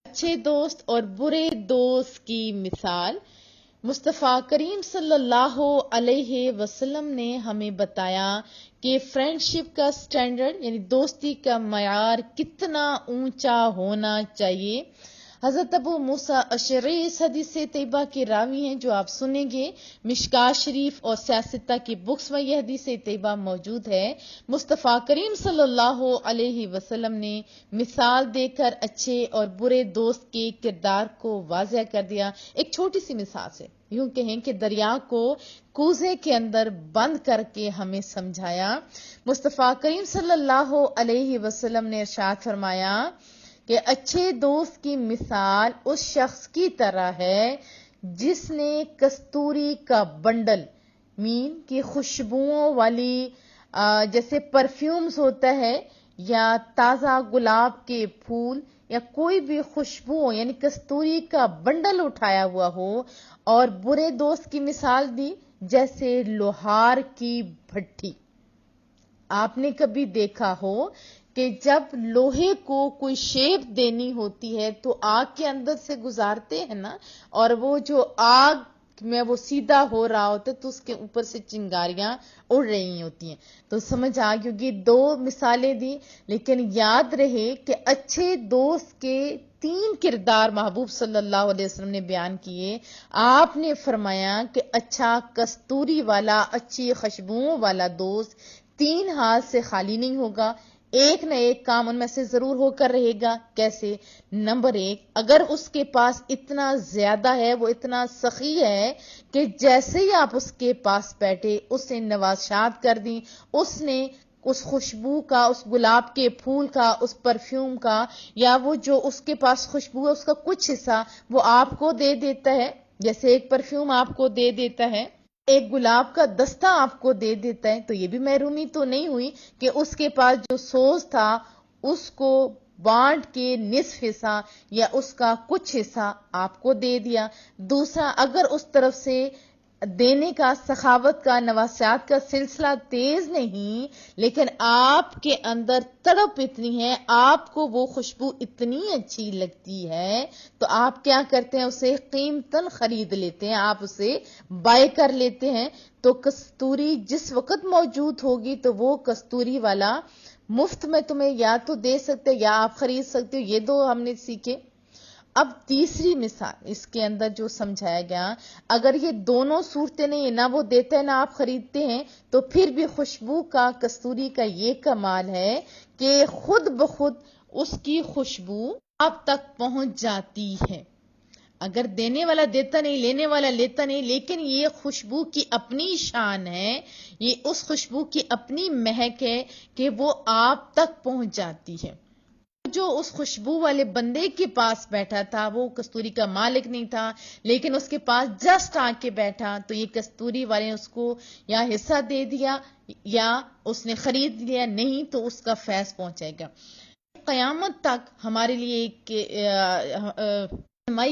اچھے دوست اور برے دوست کی مثال مصطفیٰ کریم صلی اللہ علیہ وسلم نے ہمیں بتایا کہ فرینڈشپ کا سٹینڈرڈ یعنی دوستی کا معیار کتنا اونچا ہونا چاہیے۔ حضرت ابو موسیٰ اشعری اس حدیث طیبہ کے راوی ہیں جو آپ سنیں گے۔ مشکوٰۃ شریف اور سیاستہ کی بکس میں یہ حدیث طیبہ موجود ہے۔ مصطفیٰ کریم صلی اللہ علیہ وسلم نے مثال دے کر اچھے اور برے دوست کے کردار کو واضح کر دیا۔ ایک چھوٹی سی مثال سے یوں کہیں کہ دریا کو کوزے کے اندر بند کر کے ہمیں سمجھایا۔ مصطفیٰ کریم صلی اللہ علیہ وسلم نے ارشاد فرمایا کہ اچھے دوست کی مثال اس شخص کی طرح ہے جس نے کستوری کا بنڈل مین کی خوشبوؤں والی جیسے پرفیومز ہوتا ہے یا تازہ گلاب کے پھول یا کوئی بھی خوشبو یعنی کستوری کا بنڈل اٹھایا ہوا ہو، اور برے دوست کی مثال دی جیسے لوہار کی بھٹی۔ آپ نے کبھی دیکھا ہو کہ جب لوہے کو کوئی شیپ دینی ہوتی ہے تو آگ کے اندر سے گزارتے ہیں نا، اور وہ جو آگ میں وہ سیدھا ہو رہا ہوتا ہے تو اس کے اوپر سے چنگاریاں اڑ رہی ہوتی ہیں۔ تو سمجھ آ گئی ہوگی، دو مثالیں دی، لیکن یاد رہے کہ اچھے دوست کے 3 کردار محبوب صلی اللہ علیہ وسلم نے بیان کیے۔ آپ نے فرمایا کہ اچھا کستوری والا، اچھی خوشبوؤں والا دوست 3 ہاتھ سے خالی نہیں ہوگا، ایک نہ ایک کام ان میں سے ضرور ہو کر رہے گا۔ کیسے؟ نمبر 1، اگر اس کے پاس اتنا زیادہ ہے، وہ اتنا سخی ہے کہ جیسے ہی آپ اس کے پاس بیٹھے اس نے نوازشات کر دی، اس نے اس خوشبو کا، اس گلاب کے پھول کا، اس پرفیوم کا، یا وہ جو اس کے پاس خوشبو ہے اس کا کچھ حصہ وہ آپ کو دے دیتا ہے، جیسے ایک پرفیوم آپ کو دے دیتا ہے، ایک گلاب کا دستہ آپ کو دے دیتا ہے، تو یہ بھی محرومی تو نہیں ہوئی کہ اس کے پاس جو سوز تھا اس کو بانٹ کے نصف حصہ یا اس کا کچھ حصہ آپ کو دے دیا۔ دوسرا، اگر اس طرف سے دینے کا، سخاوت کا، نواسیات کا سلسلہ تیز نہیں، لیکن آپ کے اندر تڑپ اتنی ہے، آپ کو وہ خوشبو اتنی اچھی لگتی ہے، تو آپ کیا کرتے ہیں؟ اسے قیمتاً خرید لیتے ہیں، آپ اسے بائی کر لیتے ہیں۔ تو کستوری جس وقت موجود ہوگی تو وہ کستوری والا مفت میں تمہیں یا تو دے سکتے یا آپ خرید سکتے ہو۔ یہ 2 ہم نے سیکھے۔ اب تیسری مثال اس کے اندر جو سمجھایا گیا، اگر یہ دونوں صورتیں نہیں، نہ وہ دیتے ہیں نہ آپ خریدتے ہیں، تو پھر بھی خوشبو کا، کستوری کا یہ کمال ہے کہ خود بخود اس کی خوشبو آپ تک پہنچ جاتی ہے۔ اگر دینے والا دیتا نہیں، لینے والا لیتا نہیں، لیکن یہ خوشبو کی اپنی شان ہے، یہ اس خوشبو کی اپنی مہک ہے کہ وہ آپ تک پہنچ جاتی ہے۔ جو اس خوشبو والے بندے کے پاس بیٹھا تھا وہ کستوری کا مالک نہیں تھا، لیکن اس کے پاس جسٹ آ کے بیٹھا تو یہ کستوری والے نے اس کو یا حصہ دے دیا یا اس نے خرید لیا، نہیں تو اس کا فیض پہنچے گا۔ قیامت تک ہمارے لیے ایک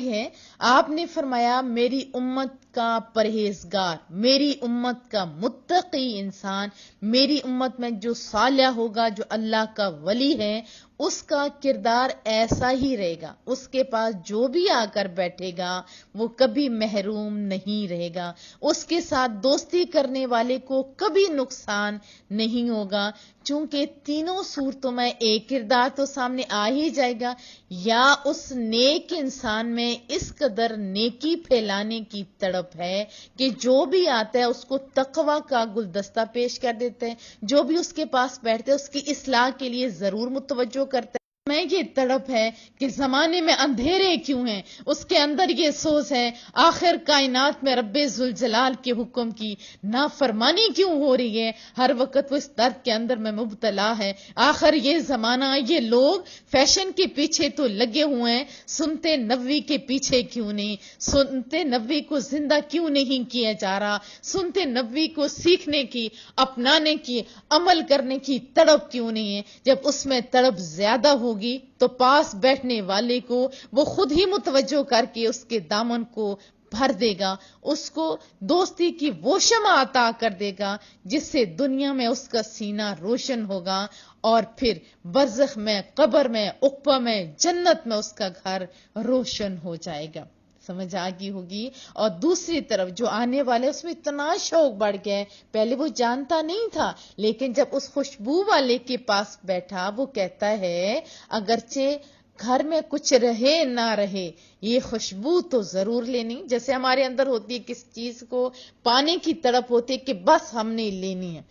ہے، آپ نے فرمایا میری امت کا پرہیزگار، میری امت کا متقی انسان، میری امت میں جو صالح ہوگا، جو اللہ کا ولی ہے، اس کا کردار ایسا ہی رہے گا۔ اس کے پاس جو بھی آ کر بیٹھے گا وہ کبھی محروم نہیں رہے گا، اس کے ساتھ دوستی کرنے والے کو کبھی نقصان نہیں ہوگا، چونکہ تینوں صورتوں میں ایک کردار تو سامنے آ ہی جائے گا، یا اس نیک انسان میں اس قدر نیکی پھیلانے کی تڑپ ہے کہ جو بھی آتا ہے اس کو تقوی کا گلدستہ پیش کر دیتے ہیں، جو بھی اس کے پاس بیٹھتے ہیں اس کی اصلاح کے لیے ضرور متوجہ کرتا ہے۔ میں یہ تڑپ ہے کہ زمانے میں اندھیرے کیوں ہیں، اس کے اندر یہ سوز ہے آخر کائنات میں رب ذوالجلال کے حکم کی نافرمانی کیوں ہو رہی ہے، ہر وقت وہ اس درد کے اندر میں مبتلا ہے۔ آخر یہ زمانہ، یہ لوگ فیشن کے پیچھے تو لگے ہوئے ہیں، سنتے نبوی کے پیچھے کیوں نہیں، سنتے نبوی کو زندہ کیوں نہیں کیا جا رہا، سنتے نبوی کو سیکھنے کی، اپنانے کی، عمل کرنے کی تڑپ کیوں نہیں ہے۔ جب اس میں تڑپ زیادہ ہوگی تو پاس بیٹھنے والے کو وہ خود ہی متوجہ کر کے اس کے دامن کو بھر دے گا، اس کو دوستی کی وہ شمع عطا کر دے گا جس سے دنیا میں اس کا سینہ روشن ہوگا، اور پھر برزخ میں، قبر میں، عقبہ میں، جنت میں اس کا گھر روشن ہو جائے گا۔ سمجھ آگئی ہوگی۔ اور دوسری طرف جو آنے والے، اس میں اتنا شوق بڑھ گیا ہے، پہلے وہ جانتا نہیں تھا، لیکن جب اس خوشبو والے کے پاس بیٹھا، وہ کہتا ہے اگرچہ گھر میں کچھ رہے نہ رہے، یہ خوشبو تو ضرور لینی۔ جیسے ہمارے اندر ہوتی ہے کس چیز کو پانے کی تڑپ ہوتی ہے کہ بس ہم نے لینی ہے،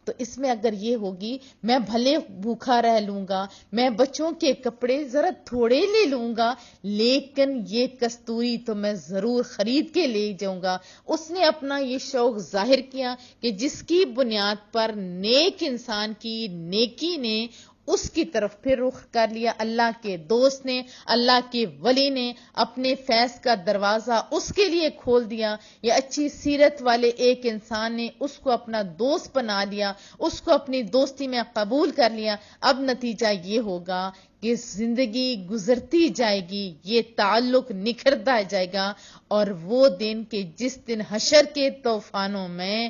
تو اس میں اگر یہ ہوگی، میں بھلے بھوکا رہ لوں گا، میں بچوں کے کپڑے ذرا تھوڑے لے لوں گا، لیکن یہ کستوری تو میں ضرور خرید کے لے جاؤں گا۔ اس نے اپنا یہ شوق ظاہر کیا کہ جس کی بنیاد پر نیک انسان کی نیکی نے اس کی طرف پھر رخ کر لیا، اللہ کے دوست نے، اللہ کے ولی نے اپنے فیض کا دروازہ اس کے لیے کھول دیا، یا اچھی سیرت والے ایک انسان نے اس کو اپنا دوست بنا لیا، اس کو اپنی دوستی میں قبول کر لیا۔ اب نتیجہ یہ ہوگا کہ زندگی گزرتی جائے گی، یہ تعلق نکھرتا جائے گا، اور وہ دن کہ جس دن حشر کے طوفانوں میں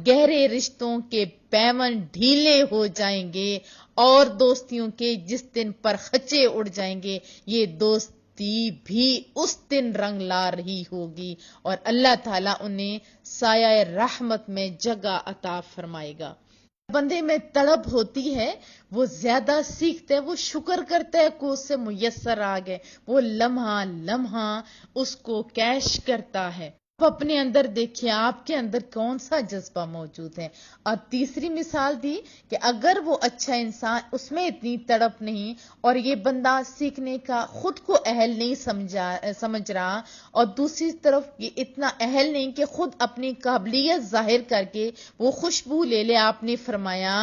گہرے رشتوں کے پیمن ڈھیلے ہو جائیں گے، اور دوستیوں کے جس دن پر خچے اڑ جائیں گے، یہ دوستی بھی اس دن رنگ لا رہی ہوگی، اور اللہ تعالیٰ انہیں سایہ رحمت میں جگہ عطا فرمائے گا۔ بندے میں طلب ہوتی ہے، وہ زیادہ سیکھتا ہے، وہ شکر کرتا ہے کہ اس سے میسر آ گئے، وہ لمحہ لمحہ اس کو کیش کرتا ہے۔ آپ اپنے اندر دیکھیے آپ کے اندر کون سا جذبہ موجود ہے۔ اور تیسری مثال دی کہ اگر وہ اچھا انسان، اس میں اتنی تڑپ نہیں، اور یہ بندہ سیکھنے کا خود کو اہل نہیں سمجھ رہا، اور دوسری طرف یہ اتنا اہل نہیں کہ خود اپنی قابلیت ظاہر کر کے وہ خوشبو لے لے۔ آپ نے فرمایا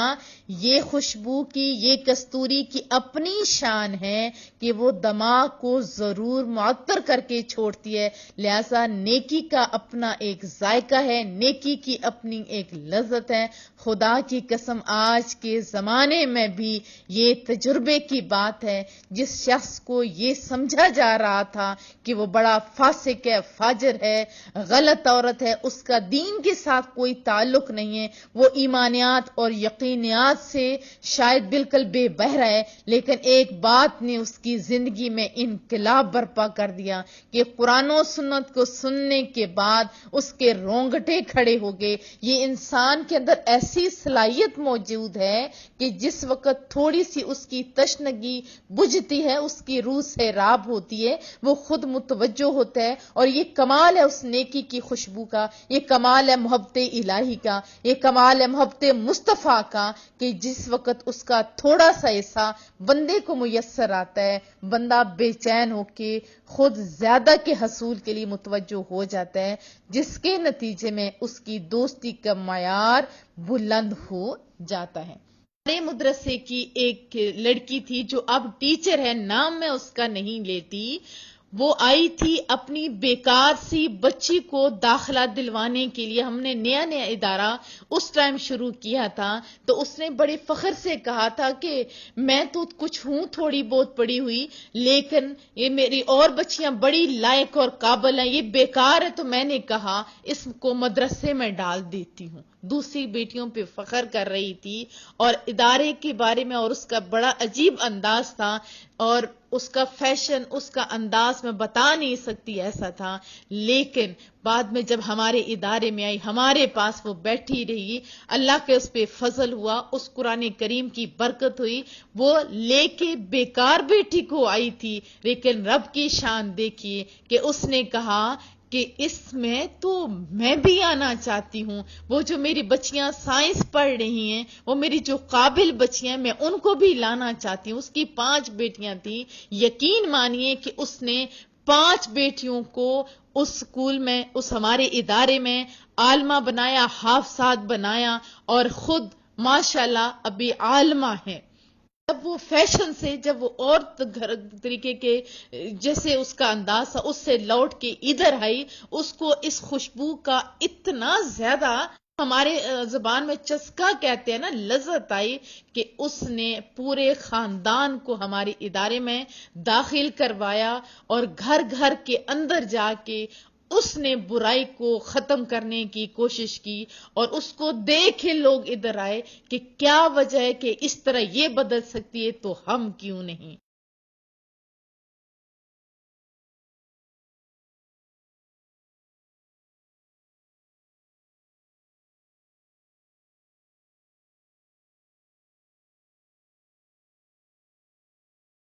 یہ خوشبو کی، یہ کستوری کی اپنی شان ہے کہ وہ دماغ کو ضرور معطر کر کے چھوڑتی ہے، لہذا نیکی کا اپنا ایک ذائقہ ہے، نیکی کی اپنی ایک لذت ہے۔ خدا کی قسم آج کے زمانے میں بھی یہ تجربے کی بات ہے، جس شخص کو یہ سمجھا جا رہا تھا کہ وہ بڑا فاسق ہے، فاجر ہے، غلط عورت ہے، اس کا دین کے ساتھ کوئی تعلق نہیں ہے، وہ ایمانیات اور یقینیات سے شاید بالکل بے بہرا ہے، لیکن ایک بات نے اس کی زندگی میں انقلاب برپا کر دیا کہ قرآن و سنت کو سننے کے بعد اس کے رونگٹے کھڑے ہو گئے۔ یہ انسان کے اندر ایسی صلاحیت موجود ہے کہ جس وقت تھوڑی سی اس کی تشنگی بجھتی ہے، اس کی روح سے راب ہوتی ہے، وہ خود متوجہ ہوتا ہے، اور یہ کمال ہے اس نیکی کی خوشبو کا، یہ کمال ہے محبت الہی کا، یہ کمال ہے محبت مصطفیٰ کا، کہ جس وقت اس کا تھوڑا سا حصہ بندے کو میسر آتا ہے، بندہ بے چین ہو کے خود زیادہ کے حصول کے لیے متوجہ ہو جاتا ہے، جس کے نتیجے میں اس کی دوستی کا معیار بلند ہو جاتا ہے۔ ہمارے مدرسے کی ایک لڑکی تھی جو اب ٹیچر ہے، نام میں اس کا نہیں لیتی، وہ آئی تھی اپنی بیکار سی بچی کو داخلہ دلوانے کے لیے۔ ہم نے نیا نیا ادارہ اس ٹائم شروع کیا تھا، تو اس نے بڑے فخر سے کہا تھا کہ میں تو کچھ ہوں تھوڑی بہت پڑھی ہوئی، لیکن یہ میری اور بچیاں بڑی لائق اور قابل ہیں، یہ بیکار ہے، تو میں نے کہا اس کو مدرسے میں ڈال دیتی ہوں۔ دوسری بیٹیوں پہ فخر کر رہی تھی، اور ادارے کے بارے میں، اور اس کا بڑا عجیب انداز تھا، اور اس کا فیشن، اس کا انداز میں بتا نہیں سکتی ایسا تھا، لیکن بعد میں جب ہمارے ادارے میں آئی، ہمارے پاس وہ بیٹھی رہی، اللہ کے اس پہ فضل ہوا، اس قرآن کریم کی برکت ہوئی، وہ لے کے بیکار بیٹی کو آئی تھی، لیکن رب کی شان دیکھیے کہ اس نے کہا کہ اس میں تو میں بھی آنا چاہتی ہوں، وہ جو میری بچیاں سائنس پڑھ رہی ہیں، وہ میری جو قابل بچیاں، میں ان کو بھی لانا چاہتی ہوں۔ اس کی 5 بیٹیاں تھیں، یقین مانیے کہ اس نے 5 بیٹیوں کو اس سکول میں، اس ہمارے ادارے میں عالمہ بنایا، حافظات بنایا، اور خود ماشاءاللہ ابھی عالمہ ہیں۔ جب وہ فیشن سے، جب وہ اور طریقے کے جیسے اس کا انداز تھا، اس سے لوٹ کے ادھر آئی، اس کو اس خوشبو کا اتنا زیادہ، ہمارے زبان میں چسکا کہتے ہیں نا، لذت آئی کہ اس نے پورے خاندان کو ہمارے ادارے میں داخل کروایا، اور گھر گھر کے اندر جا کے اس نے برائی کو ختم کرنے کی کوشش کی اور اس کو دیکھے لوگ ادھر آئے کہ کیا وجہ ہے کہ اس طرح یہ بدل سکتی ہے تو ہم کیوں نہیں.